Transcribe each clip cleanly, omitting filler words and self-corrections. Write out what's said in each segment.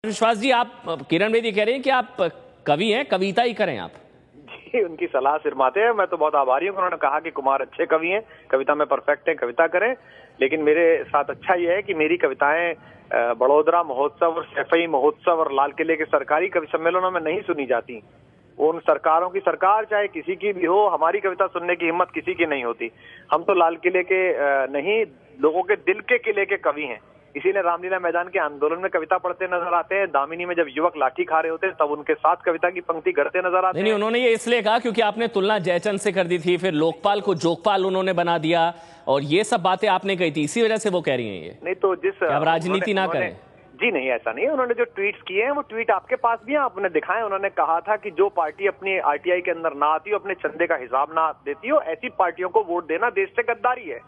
विश्वास जी, आप किरण बेदी कह रहे हैं कि आप कवि हैं, कविता ही करें आप। जी, उनकी सलाह सिरमाते हैं। मैं तो बहुत आभारी हूँ। उन्होंने कहा कि कुमार अच्छे कवि हैं, कविता में परफेक्ट हैं, कविता करें। लेकिन मेरे साथ अच्छा ये है कि मेरी कविताएं बड़ोदरा महोत्सव और सैफई महोत्सव और लाल किले के सरकारी कवि सम्मेलनों में नहीं सुनी जाती। उन सरकारों की सरकार चाहे किसी की भी हो, हमारी कविता सुनने की हिम्मत किसी की नहीं होती। हम तो लाल किले के नहीं, लोगों के दिल के किले के कवि हैं। इसीलिए रामलीला मैदान के आंदोलन में कविता पढ़ते नजर आते हैं। दामिनी में जब युवक लाठी खा रहे होते हैं तब उनके साथ कविता की पंक्ति करते नजर आते हैं। नहीं, उन्होंने ये इसलिए कहा क्योंकि आपने तुलना जयचंद से कर दी थी, फिर लोकपाल को जोगपाल उन्होंने बना दिया और ये सब बातें आपने कही थी, इसी वजह से वो कह रही हैं ये। नहीं तो जिस अब राजनीति ना करें। जी नहीं, ऐसा नहीं है। उन्होंने जो ट्वीट्स किए हैं वो ट्वीट आपके पास भी हैं, आपने दिखाए। उन्होंने कहा था कि जो पार्टी अपनी आरटीआई के अंदर ना आती हो, अपने चंदे का हिसाब ना देती हो, ऐसी पार्टियों को वोट देना देश से गद्दारी है।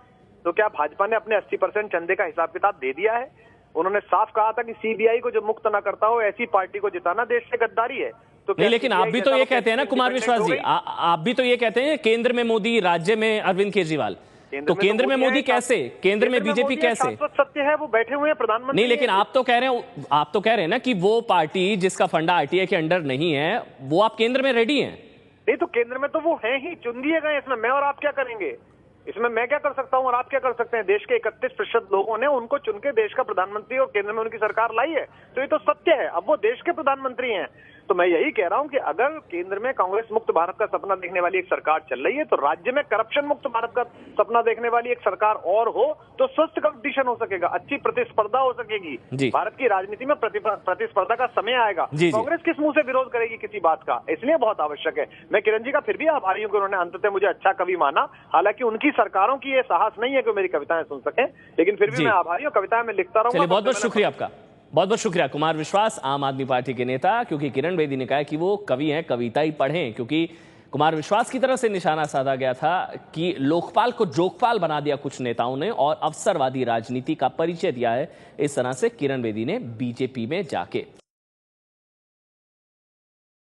तो क्या भाजपा ने अपने 80% चंदे का हिसाब किताब दे दिया है? उन्होंने साफ कहा था कि सीबीआई को जो मुक्त ना करता हो ऐसी पार्टी को जिताना देश से गद्दारी है। तो नहीं, लेकिन आप भी तो ये कहते हैं ना कुमार विश्वास जी, आप भी तो ये कहते हैं केंद्र में मोदी, राज्य में अरविंद केजरीवाल। तो केंद्र में मोदी कैसे, केंद्र में बीजेपी कैसे? सत्य है, वो बैठे हुए हैं प्रधानमंत्री। नहीं, लेकिन आप तो कह रहे हैं ना कि वो पार्टी जिसका फंडा आरटीआई के अंडर नहीं है, वो आप केंद्र में रेडी हैं। नहीं तो केंद्र में तो वो है ही, चुन दिए गए। इसमें मैं और आप क्या करेंगे? इसमें मैं क्या कर सकता हूं और आप क्या कर सकते हैं? देश के 31% लोगों ने उनको चुन के देश का प्रधानमंत्री और केंद्र में उनकी सरकार लाई है। तो ये तो सत्य है। अब वो देश के प्रधानमंत्री हैं। तो मैं यही कह रहा हूं कि अगर केंद्र में कांग्रेस मुक्त भारत का सपना देखने वाली एक सरकार चल रही है, तो राज्य में करप्शन मुक्त भारत का सपना देखने वाली एक सरकार और हो तो स्वस्थ कंपटीशन हो सकेगा, अच्छी प्रतिस्पर्धा हो सकेगी। भारत की राजनीति में प्रतिस्पर्धा का समय आएगा। कांग्रेस किस मुंह से विरोध करेगी किसी बात का? इसलिए बहुत आवश्यक है। मैं किरण जी का फिर भी आभारी हूं कि उन्होंने अंततः मुझे अच्छा कवि माना। हालांकि उनकी सरकारों की ये साहस नहीं है कि मेरी कविताएं सुन सकें, लेकिन फिर भी मैं आभारी हूं। कविताएं मैं लिखता रहूंगा। बहुत बहुत शुक्रिया आपका, बहुत बहुत शुक्रिया कुमार विश्वास, आम आदमी पार्टी के नेता। क्योंकि किरण बेदी ने कहा कि वो कवि हैं, कविता ही पढ़ें, क्योंकि कुमार विश्वास की तरफ से निशाना साधा गया था कि लोकपाल को जोगपाल बना दिया कुछ नेताओं ने और अवसरवादी राजनीति का परिचय दिया है इस तरह से किरण बेदी ने बीजेपी में जाके।